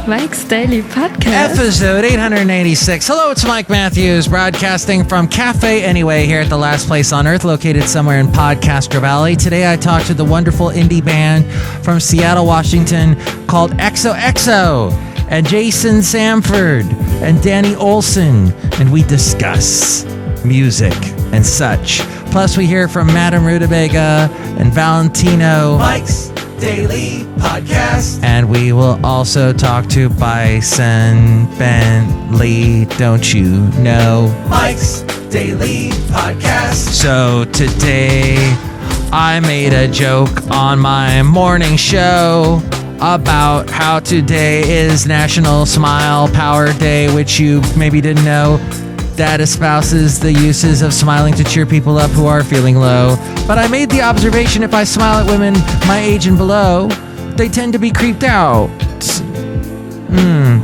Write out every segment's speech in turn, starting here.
Mike's Daily Podcast. Episode 886. Hello, it's Mike Matthews, broadcasting from Cafe Anyway here at the last place on earth, located somewhere in Podcastro Valley. Today I talked to the wonderful indie band from Seattle, Washington called Exohxo, and Jason Samford and Danny Olson, and we discuss music and such. Plus we hear from Madame Rootabega and Valentino. Mike's Daily Podcast. And we will also talk to Bison Bentley, don't you know? Mike's Daily Podcast. So today I made a joke on my morning show about how today is National Smile Power Day, which you maybe didn't know. That espouses the uses of smiling to cheer people up who are feeling low. But I made the observation, if I smile at women my age and below, they tend to be creeped out.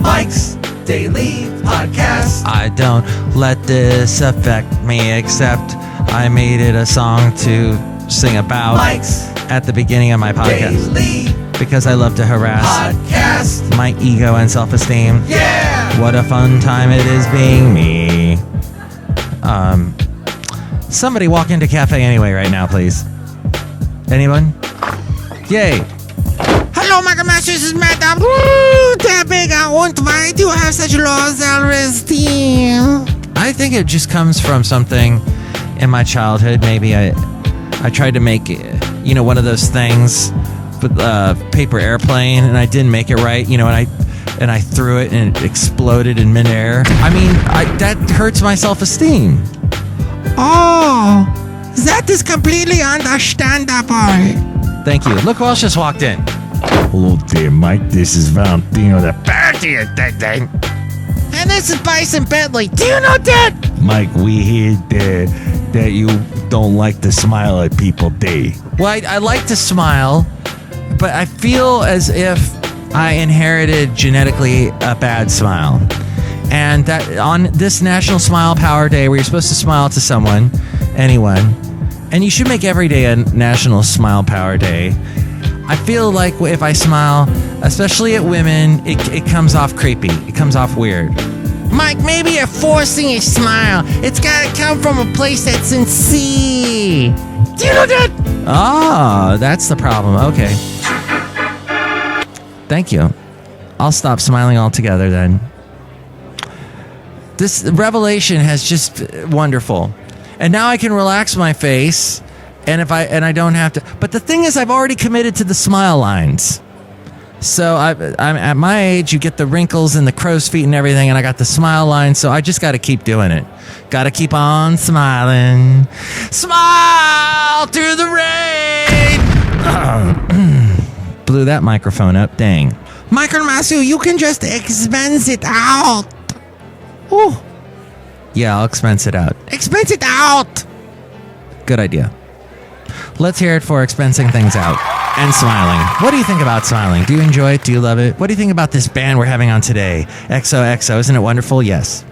Mike's Daily Podcast. I don't let this affect me, except I made it a song to sing about Mike's at the beginning of my podcast. Daily Because I love to harass Podcast. my ego and self-esteem. Yeah! What a fun time it is being me. Somebody walk into Cafe Anyway right now, please. Anyone? Yay. Hello, my masters, is Madame Rootabega, and why do you have such low self-esteem? I think it just comes from something in my childhood. Maybe I tried to make, one of those things with paper airplane, and I didn't make it right, and I threw it and it exploded in midair. I mean, that hurts my self-esteem. Oh, that is completely understandable. Thank you. Look who else just walked in. Hello there, Mike. This is Valentino, the party attendant. And this is Bison Bentley. Do you know that? Mike, we hear that you don't like to smile at people, day. Well, I like to smile, but I feel as if I inherited genetically a bad smile. And that on this National Smile Power Day, where you're supposed to smile to someone, anyone, and you should make every day a National Smile Power Day. I feel like if I smile, especially at women, it comes off creepy. It comes off weird. Mike, maybe you're forcing a smile. It's gotta come from a place that's sincere. Do you know that? Ah, that's the problem. Okay. Thank you. I'll stop smiling altogether then. This revelation has just wonderful. And now I can relax my face, and I don't have to. But the thing is, I've already committed to the smile lines. So I'm at my age, you get the wrinkles and the crow's feet and everything, and I got the smile line, so I just got to keep doing it. Got to keep on smiling. Smile through the rain. Blew that microphone up. Dang. Michael Masu, you can just expense it out. Ooh. Yeah, I'll expense it out. Expense it out. Good idea. Let's hear it for expensing things out and smiling. What do you think about smiling? Do you enjoy it? Do you love it? What do you think about this band we're having on today? Exohxo. Isn't it wonderful? Yes.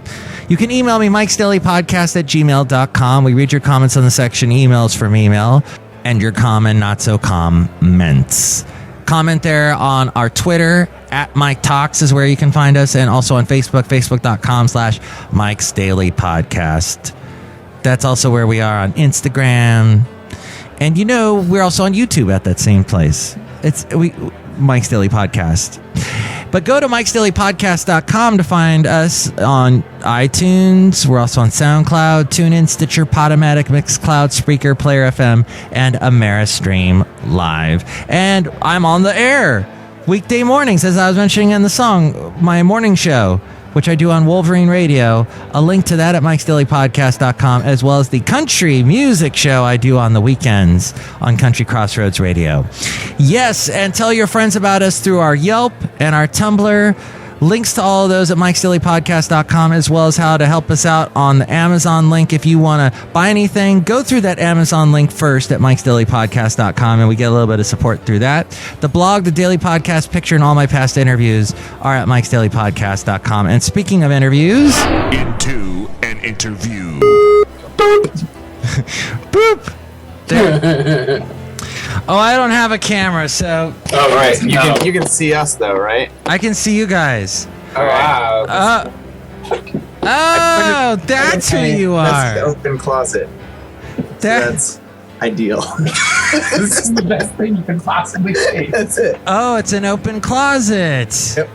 You can email me, mikesdailypodcast@gmail.com. We read your comments on the section emails from email and your common, not so comments. Comment there on our Twitter, @MikeTalks is where you can find us, and also on Facebook, facebook.com/Mike's Daily Podcast. That's also where we are on Instagram. And we're also on YouTube at that same place. It's Mike's Daily Podcast. But go to mikesdailypodcast.com to find us on iTunes. We're also on SoundCloud, TuneIn, Stitcher, Podomatic, Mixcloud, Spreaker, Player FM, and Ameristream Live. And I'm on the air weekday mornings, as I was mentioning in the song, my morning show, which I do on Wolverine Radio. A link to that at mikesdailypodcast.com, as well as the country music show I do on the weekends on Country Crossroads Radio. Yes, and tell your friends about us through our Yelp and our Tumblr. Links to all of those at mikesdailypodcast.com, as well as how to help us out on the Amazon link. If you want to buy anything, go through that Amazon link first at mikesdailypodcast.com, and we get a little bit of support through that. The blog, the Daily Podcast picture, and all my past interviews are at mikesdailypodcast.com. And speaking of interviews... Into an interview. Boop! Boop! There. Oh, I don't have a camera, so Oh, right. You can see us though, right? I can see you guys. Oh, wow. Oh, that's who you That's the are. open closet. That- That's ideal. This is the best thing you can possibly say. That's it. Oh, it's an open closet. Yep.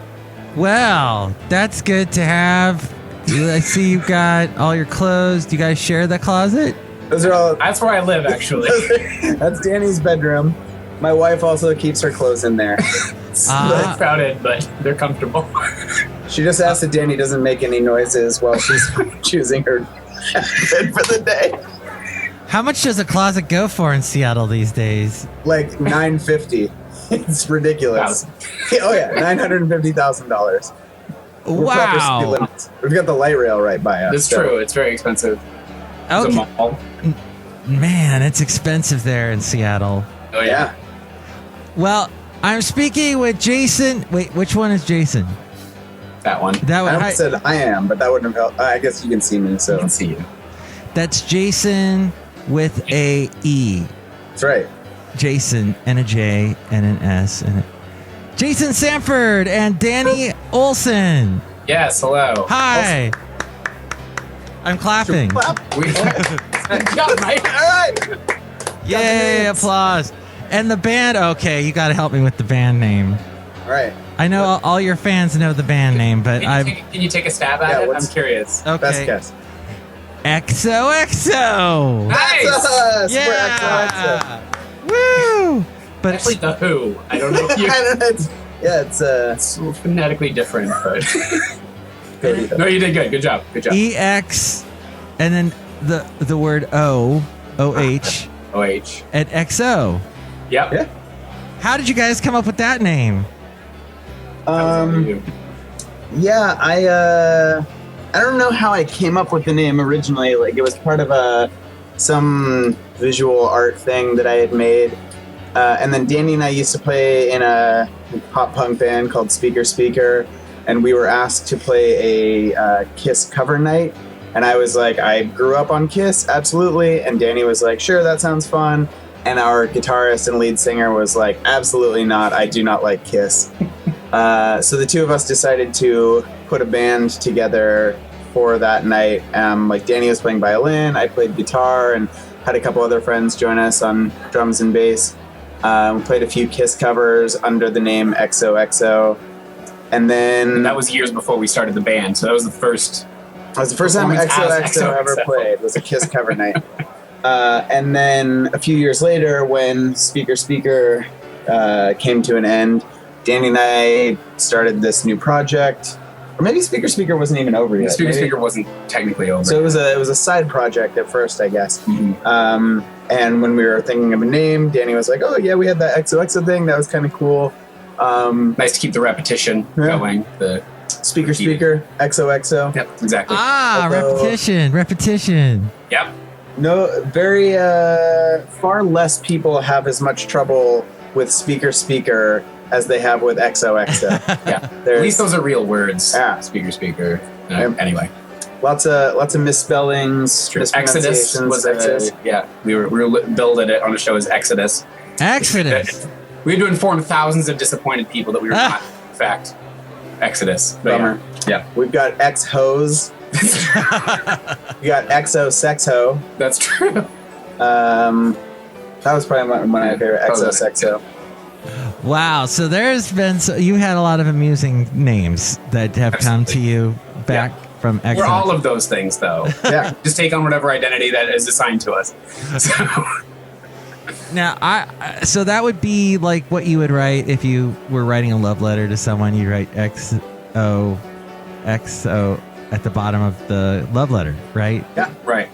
Well, that's good to have. I see you've got all your clothes. Do you guys share the closet? Those are all. That's where I live, actually. That's Danny's bedroom. My wife also keeps her clothes in there. That's about it, but they're comfortable. She just asks that Danny doesn't make any noises while she's choosing her bed for the day. How much does a closet go for in Seattle these days? Like $950. It's ridiculous. Oh yeah, $950,000. Wow. We've got the light rail right by us. That's true. It's very expensive. It's a Okay. mall. Man, it's expensive there in Seattle. Oh, yeah. Well, I'm speaking with Jason. Wait, which one is Jason? That one. That I one. almost said I am, but that wouldn't have helped. I guess you can see me, I so can see you. That's Jason with a E. that's right. Jason and a J and an S and a Jason Samford and Danny Olson. Yes, hello. Hi. I'm clapping. We got right. All right. Yay, applause. And the band, okay, you got to help me with the band name. All right. I know all your fans know the band name, but Can you take a stab at Yeah, it? what's- I'm curious. Best okay. guess. Exohxo. Nice! That's us. We're Yeah. Woo! But Actually, the Who. I don't know if you. Exohxo. It's It's phonetically different, but. go either. No, you did good. Good job. Good job. EX and then the word OH OH. and XO. Yep. Yeah. How did you guys come up with that name? That was over you. Yeah, I don't know how I came up with the name originally. Like it was part of some visual art thing that I had made. And then Danny and I used to play in a pop punk band called Speaker Speaker, and we were asked to play a Kiss cover night. And I was like, I grew up on Kiss, absolutely. And Danny was like, sure, that sounds fun. And our guitarist and lead singer was like, absolutely not. I do not like Kiss. So the two of us decided to put a band together for that night. Like Danny was playing violin, I played guitar, and had a couple other friends join us on drums and bass. We played a few Kiss covers under the name Exohxo. And then And that was years before we started the band, so that was the first. that was the first time performance as Exohxo ever Exohxo. played, was a Kiss cover night. And then a few years later, when Speaker Speaker came to an end, Danny and I started this new project. Or maybe Speaker Speaker wasn't even over yet. Speaker Maybe- Speaker wasn't technically over. So it was a side project at first, I guess. Mhm. And when we were thinking of a name, Danny was like, "Oh yeah, we had that Exohxo thing. That was kind of cool." Nice to keep the repetition Yeah. going. The Speaker Speaker Exohxo. Yep, exactly. Ah, Although- repetition. Yep. No, very far less people have as much trouble with Speaker Speaker as they have with Exohxo. Yeah. There's At least those are real words. Yeah. Speaker. Yep. Anyway, lots of misspellings, Exodus mispronunciations. was Exodus. we were billed it on a show as Exodus. Exodus. We had to inform thousands of disappointed people that we were not, in fact, Exodus. But Bummer. Yeah. We've got X-Hose. We got Exo-Sexho. That's true. That was probably one of my favorite, That was it. Exo-Sexho. Wow. So there's been you had a lot of amusing names that have come to you back from Exodus. We're all of those things, though. Yeah. Just take on whatever identity that is assigned to us. So, Now, so that would be like what you would write if you were writing a love letter to someone. You'd write XOXO at the bottom of the love letter, right? right.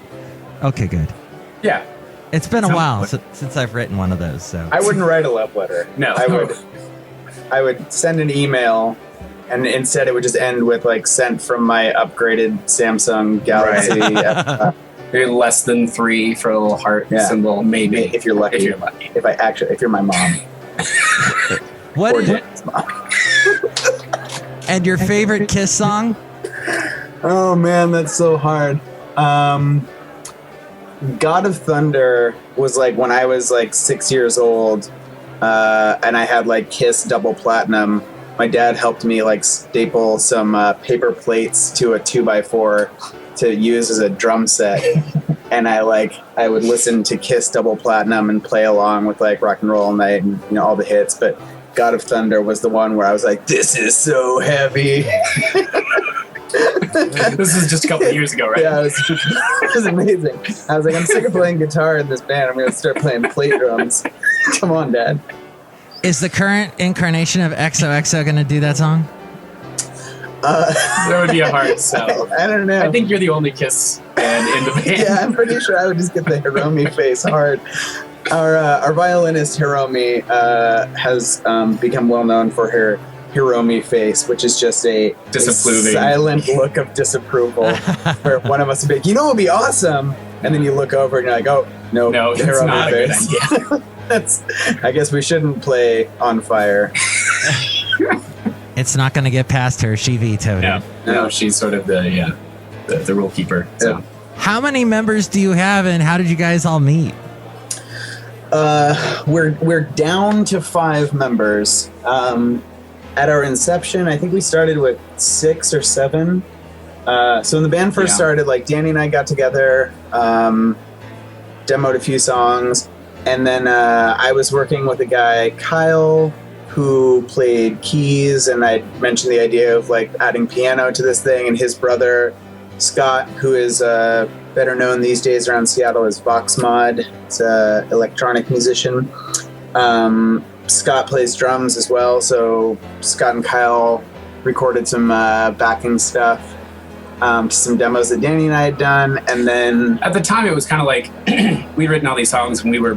Okay, good. Yeah. It's been a Sounds while good. since I've written one of those. So I wouldn't write a love letter. No. I would send an email, and instead it would just end with like sent from my upgraded Samsung Galaxy. Maybe less than 3 for a little heart Yeah. symbol, maybe. If you're lucky. If you're lucky. If you're my mom. what Or is, Dan's mom. and your favorite Kiss song? Oh man, that's so hard. God of Thunder was like when I was like 6 years old, and I had like Kiss double platinum. My dad helped me like staple some paper plates to a 2x4 to use as a drum set. And I would listen to Kiss double platinum and play along with like Rock and Roll All Night and all the hits. But God of Thunder was the one where I was like, this is so heavy. This is just a couple of years ago, right? Yeah, it was amazing. I was like, I'm sick of playing guitar in this band. I'm going to start playing plate drums. Come on, Dad. Is the current incarnation of Exohxo going to do that song? That would be a hard sell. I don't know. I think you're the only Kiss band in the band. Yeah, I'm pretty sure I would just get the Hiromi face hard. Our violinist Hiromi has become well known for her Hiromi face, which is just a silent look of disapproval. Where one of us would be like, what would be awesome? And then you look over and you're like, oh, no, it's Hiromi not face. a good idea. I guess we shouldn't play On Fire. It's not going to get past her. She vetoed it. No, she's sort of the rule keeper. So. Yeah. How many members do you have, and how did you guys all meet? We're down to 5 members. At our inception, I think we started with 6 or 7. So when the band first started, like Danny and I got together, demoed a few songs, and then I was working with a guy, Kyle, who played keys, and I mentioned the idea of like adding piano to this thing, and his brother, Scott, who is better known these days around Seattle as Voxmod. It's an electronic musician. Scott plays drums as well, so Scott and Kyle recorded some backing stuff to some demos that Danny and I had done, and then... At the time, it was kind of like, we'd written all these songs, and we were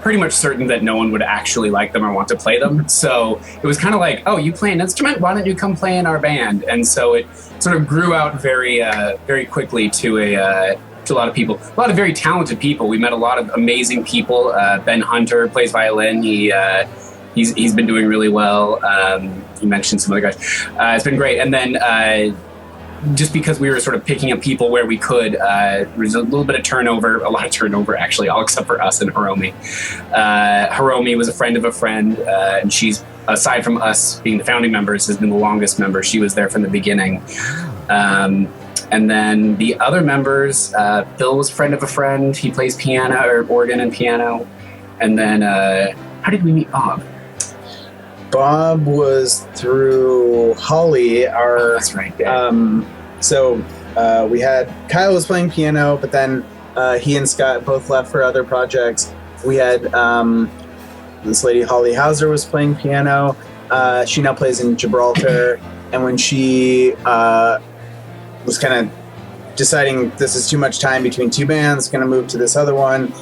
pretty much certain that no one would actually like them or want to play them, so it was kind of like, oh, you play an instrument? Why don't you come play in our band? And so it sort of grew out very very quickly to a lot of people, a lot of very talented people. We met a lot of amazing people. Ben Hunter plays violin. He's been doing really well. You mentioned some other guys. It's been great. And then just because we were sort of picking up people where we could, there was a little bit of turnover, a lot of turnover actually, all except for us and Hiromi. Hiromi was a friend of a friend, and she's, aside from us being the founding members, has been the longest member. She was there from the beginning. And then the other members, Bill was a friend of a friend. He plays piano, or organ and piano. And then, how did we meet Bob? Bob was through Holly, our... that's right. Yeah. So we had... Kyle was playing piano, but then he and Scott both left for other projects. We had this lady, Holly Hauser, was playing piano. She now plays in Gibraltar. And when she was kind of deciding this is too much time between 2 bands, going to move to this other one,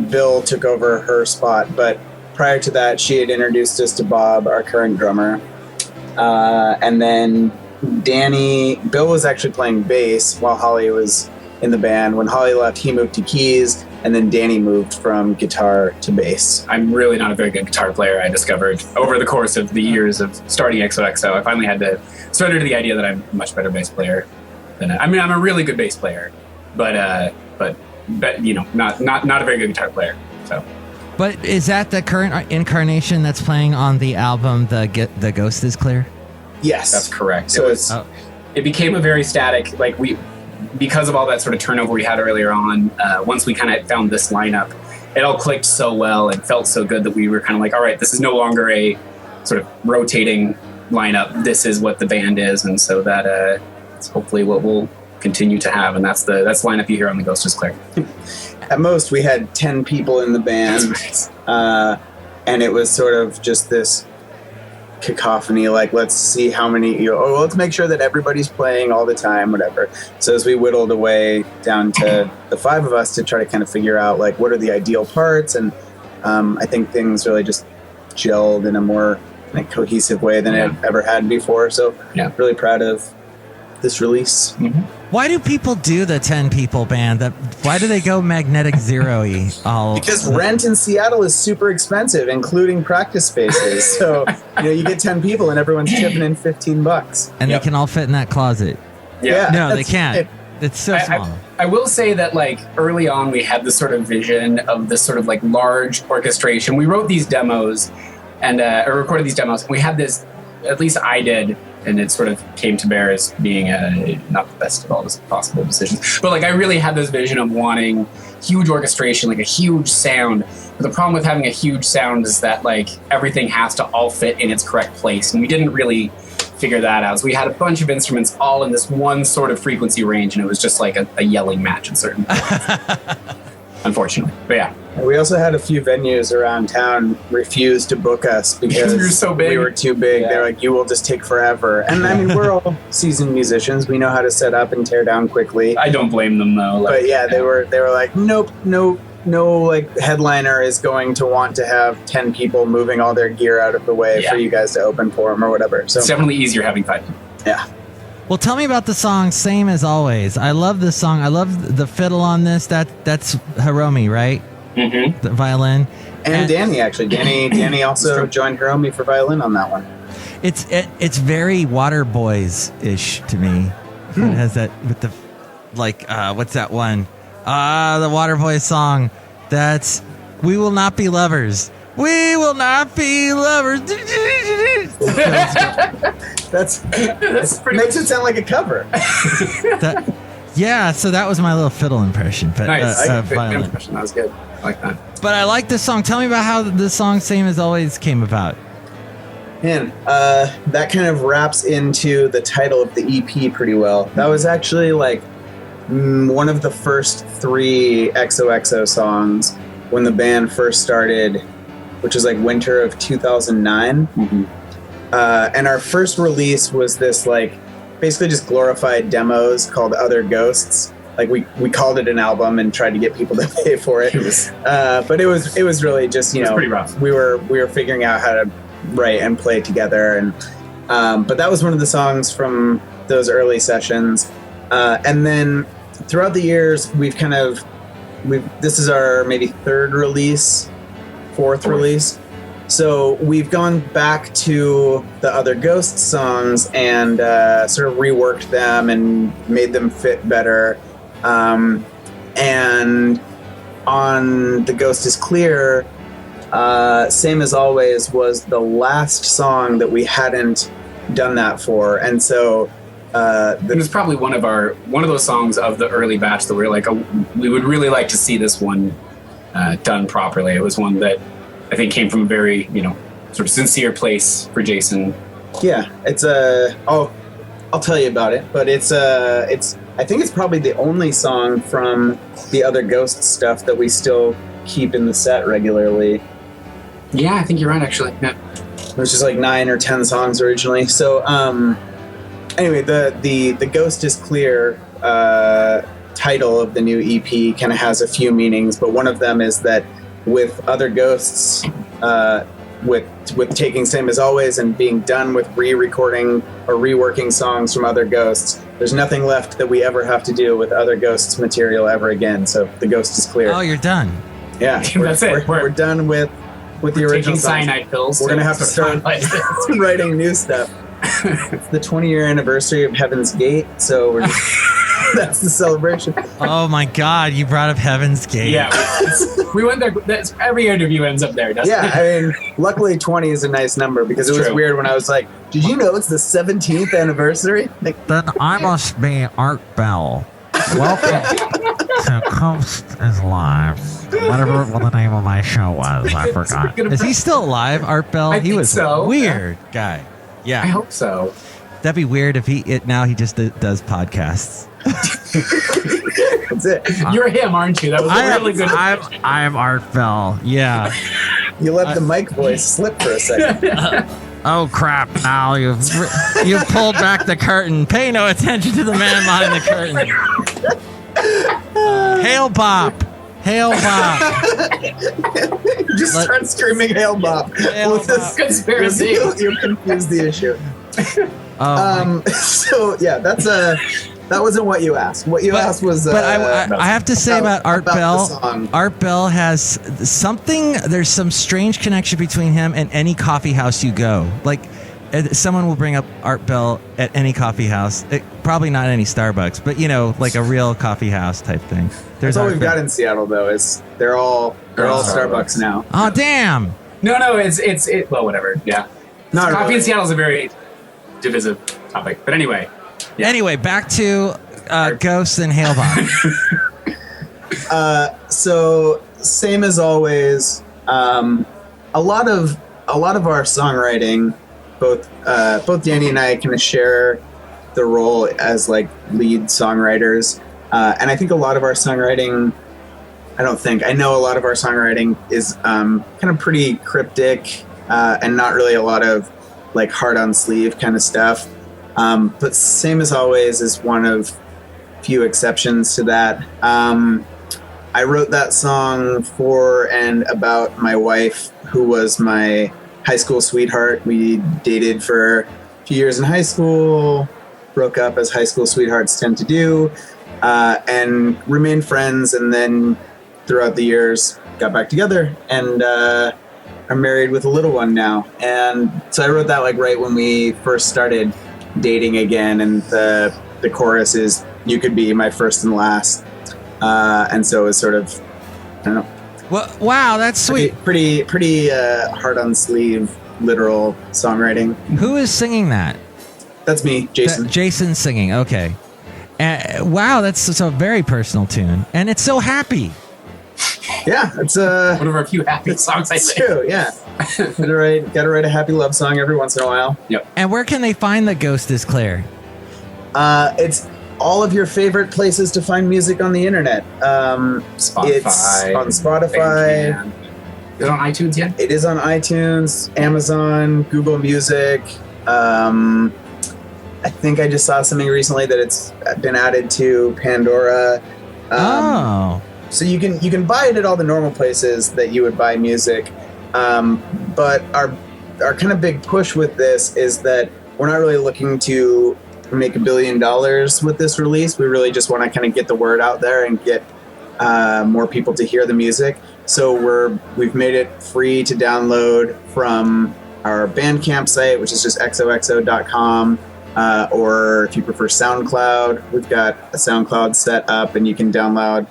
Bill took over her spot. But prior to that, she had introduced us to Bob, our current drummer. And then Bill was actually playing bass while Holly was in the band. When Holly left, he moved to keys, and then Danny moved from guitar to bass. I'm really not a very good guitar player, I discovered over the course of the years of starting Exohxo. I finally had to surrender to the idea that I'm a much better bass player than I'm a really good bass player, but not a very good guitar player. So. But is that the current incarnation that's playing on the album, The Ghost is Clear? Yes. That's correct. So it became a very static, because of all that sort of turnover we had earlier on, once we kind of found this lineup, it all clicked so well and felt so good that we were kind of like, all right, this is no longer a sort of rotating lineup. This is what the band is. And so that's hopefully what we'll continue to have. And that's the lineup you hear on The Ghost is Clear. At most, we had 10 people in the band, and it was sort of just this cacophony, like, let's see how many, let's make sure that everybody's playing all the time, whatever. So as we whittled away down to the 5 of us to try to kind of figure out, like, what are the ideal parts, and I think things really just gelled in a more cohesive way than it ever had before. So really proud of this release. Mm-hmm. Why do people do the 10-people band? Why do they go Magnetic Zero-y? Because rent in Seattle is super expensive, including practice spaces. So you get 10 people and everyone's chipping in $15. And they can all fit in that closet. Yeah. No, they can't. It's so small. I will say that like early on we had this sort of vision of this sort of like large orchestration. We wrote these demos and or recorded these demos. And we had this, at least I did, and it sort of came to bear as being not the best of all the possible decisions. But like I really had this vision of wanting huge orchestration, like a huge sound. But the problem with having a huge sound is that like everything has to all fit in its correct place, and we didn't really figure that out. So we had a bunch of instruments all in this one sort of frequency range, and it was just like a yelling match in certain points. Unfortunately. But yeah. We also had a few venues around town refuse to book us because we were so big. We were too big. Yeah. They're like, you will just take forever. And I mean, we're all seasoned musicians. We know how to set up and tear down quickly. I don't blame them though. Like, but yeah, they were like, nope, no like headliner is going to want to have 10 people moving all their gear out of the way for you guys to open for them or whatever. So it's definitely easier having 5 people. Yeah. Well, tell me about the song "Same as Always." I love this song. I love the fiddle on this. That's Hiromi, right? Mm-hmm. The violin. And Danny, actually. Danny also joined Hiromi for violin on that one. It's very Water Boys ish to me. It has that with the what's that one? The Water Boys song. That's "We Will Not Be Lovers." We will not be lovers. That's pretty makes it sound like a cover. So that was my little fiddle impression. But, nice. violin. Impression. That was good. I like that. But I like this song. Tell me about how the song "Same as Always" came about. Man, that kind of wraps into the title of the EP pretty well. That was actually like one of the first 3 Exohxo songs when the band first started, which was like winter of 2009. Mm-hmm. And our first release was this like basically just glorified demos called Other Ghosts. Like we called it an album and tried to get people to pay for it. But it was really just, you know, pretty rough. We were figuring out how to write and play together, and but that was one of the songs from those early sessions. And then throughout the years this is our maybe 3rd release, 4th release. So we've gone back to the Other Ghosts songs and sort of reworked them and made them fit better. And on The Ghost is Clear, Same as Always was the last song that we hadn't done that for. And so it was probably one of those songs of the early batch that we were like, we would really like to see this one done properly. It was one that I think came from a very, sort of sincere place for Jason. Yeah, it's I'll tell you about it, but I think it's probably the only song from the Other Ghost stuff that we still keep in the set regularly. Yeah, I think you're right, actually. Yeah. It was just like 9 or 10 songs originally. So anyway, the Ghost is Clear title of the new EP kind of has a few meanings, but one of them is that with Other Ghosts, with taking Same as Always and being done with re-recording or reworking songs from Other Ghosts, there's nothing left that we ever have to do with Other Ghosts material ever again. So the Ghost is clear. Oh, you're done. Yeah, That's it. We're done with the original taking songs. cyanide pills. We're gonna have to start writing new stuff. It's the 20-year anniversary of Heaven's Gate, so we're just, that's the celebration. Oh my God, you brought up Heaven's Gate. Yeah, we went there. Every interview ends up there, doesn't it? Yeah, I mean, luckily 20 is a nice number because it was weird when I was like, did you know it's the 17th anniversary? Like, Then I must be Art Bell. Welcome to Coast is Live. Whatever the name of my show was, I forgot. Is he still alive, Art Bell? I He think was so. a weird guy. Yeah. I hope so. That'd be weird if he just does podcasts. that's it. You're him, aren't you? That was a really good. I'm Art Bell. Yeah. You let the mic voice slip for a second. Oh crap! Now you've pulled back the curtain. Pay no attention to the man behind the curtain. Hail Bop! Hail Bop! Just start screaming "Hail Bob." Hail This Conspiracy. you confuse the issue. Oh, So yeah, that wasn't what you asked. What you asked was. But I have to say about Art the Bell. song. Art Bell has something. There's some strange connection between him and any coffee house you go. Like someone will bring up Art Bell at any coffee house. Probably not any Starbucks, but like a real coffee house type thing. That's all we've got in Seattle, though. Is they're all Starbucks now. Oh damn! No, it's well, whatever. Yeah, Not coffee really. in Seattle is a very divisive topic. But anyway, Anyway, back to Ghost and Hailbot. So same as always. A lot of our songwriting, both Danny and I kind of share the role as like lead songwriters, and I think a lot of our songwriting. I know a lot of our songwriting is kind of pretty cryptic and not really a lot of like hard on sleeve kind of stuff. But same as always is one of few exceptions to that. I wrote that song for and about my wife, who was my high school sweetheart. We dated for a few years in high school, broke up as high school sweethearts tend to do, and remained friends, and then throughout the years got back together and are married with a little one now. And so I wrote that like right when we first started dating again, and the chorus is "You could be my first and last," and so it was sort of, I don't know. Well, wow, that's sweet. Pretty hard on sleeve, literal songwriting. Who is singing that? That's me, Jason. Jason's singing. Okay. Wow, that's a very personal tune, and it's so happy. Yeah, it's one of our few happy songs. I it's think. true. Yeah, gotta write a happy love song every once in a while. Yep. And where can they find the Ghost is Clear? It's all of your favorite places to find music on the internet. Spotify. It's on Spotify. Bandcamp. Is it on iTunes yet? It is on iTunes, Amazon, Google Music. I think I just saw something recently that it's been added to Pandora. So you can buy it at all the normal places that you would buy music. But our kind of big push with this is that we're not really looking to make $1 billion with this release. We really just want to kind of get the word out there and get more people to hear the music. So we've made it free to download from our Bandcamp site, which is just exohxo.com. Or if you prefer SoundCloud, we've got a SoundCloud set up, and you can download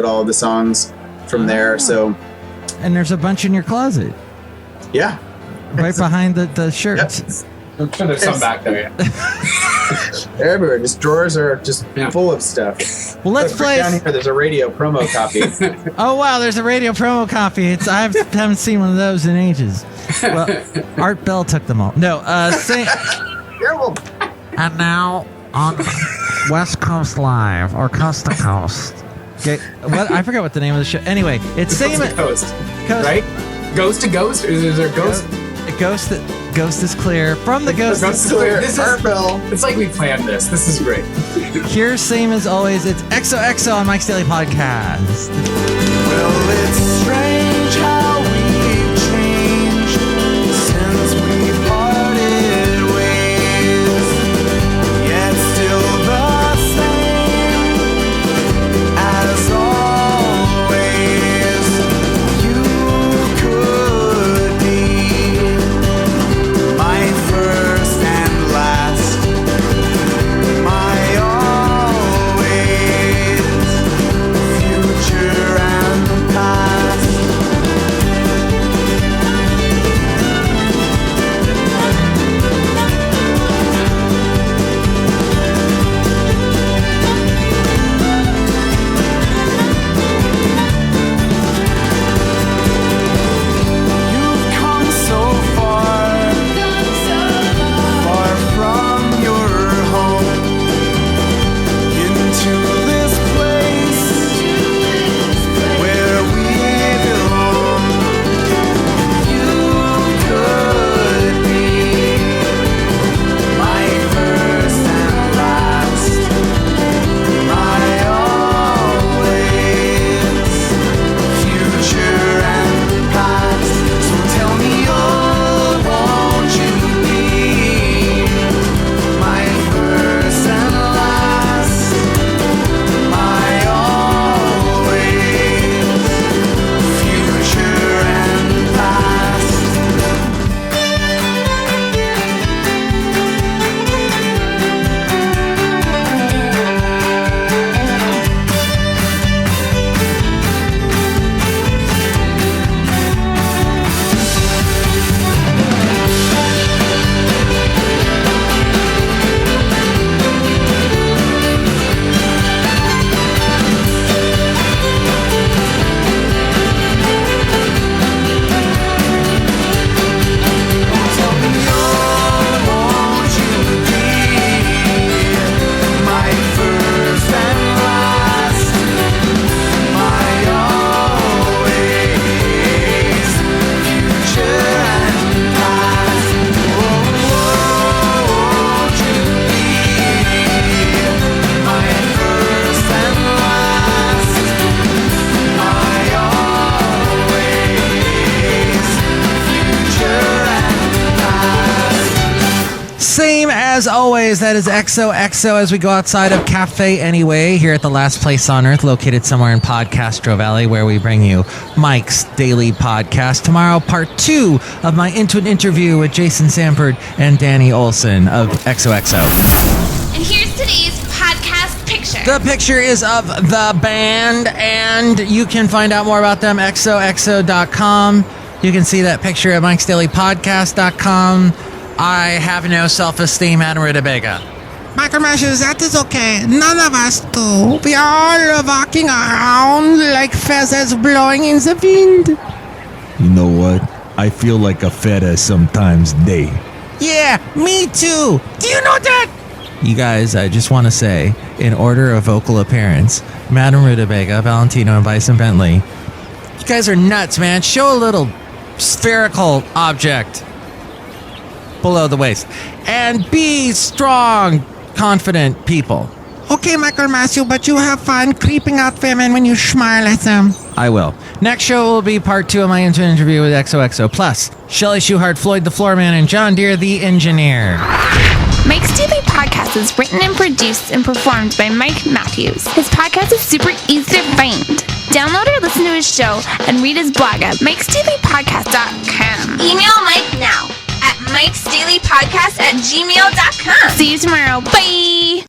all of the songs from there. So, and there's a bunch in your closet. Yeah, right behind the shirts. Yep. I'm sure there's some back there. They're everywhere. Just drawers are just full of stuff. Well, let's play. Down here, there's a radio promo copy. Oh wow, there's a radio promo copy. I haven't seen one of those in ages. Well, Art Bell took them all. No, Terrible. And now on West Coast Live or Coast to Coast. Okay, I forgot what the name of the show. Anyway, it's Coast to Coast, right? Ghost to Ghost? Is there Ghost? Ghost is Clear from the Ghost is Clear. This Art Bell. It's like we planned this. This is great. Here, same as always, it's Exohxo on Mike's Daily Podcast. Well, it's strange how we've changed since we parted ways, yet still the same as always. You could be my first and last, my always, future and past. always, that is Exohxo as we go outside of Cafe Anyway here at the last place on earth, located somewhere in Podcastro Valley, where we bring you Mike's Daily Podcast. Tomorrow, part 2 of my interview with Jason Samford and Danny Olson of Exohxo. And here's today's podcast picture. The picture is of the band, and you can find out more about them, exohxo.com. You can see that picture at mikesdailypodcast.com. I have no self-esteem, Madame Rootabega. Michael Matthews, that is okay. None of us do. We are all walking around like feathers blowing in the wind. You know what? I feel like a feather sometimes, day. Yeah, me too. Do you know that? You guys, I just want to say, in order of vocal appearance, Madame Rootabega, Valentino, and Bison Bentley, you guys are nuts, man. Show a little spherical object below the waist. And be strong, confident people. Okay, Michael Matthew, but you have fun creeping out women when you smile at them. I will. Next show will be part 2 of my interview with Exohxo. Plus, Chely Shoehart, Floyd the Floorman, and John Deere the Engineer. Mike's Daily Podcast is written and produced and performed by Mike Matthews. His podcast is super easy to find. Download or listen to his show and read his blog at mikesdailypodcast.com. Email Mike now at mikesdailypodcast@gmail.com. See you tomorrow. Bye!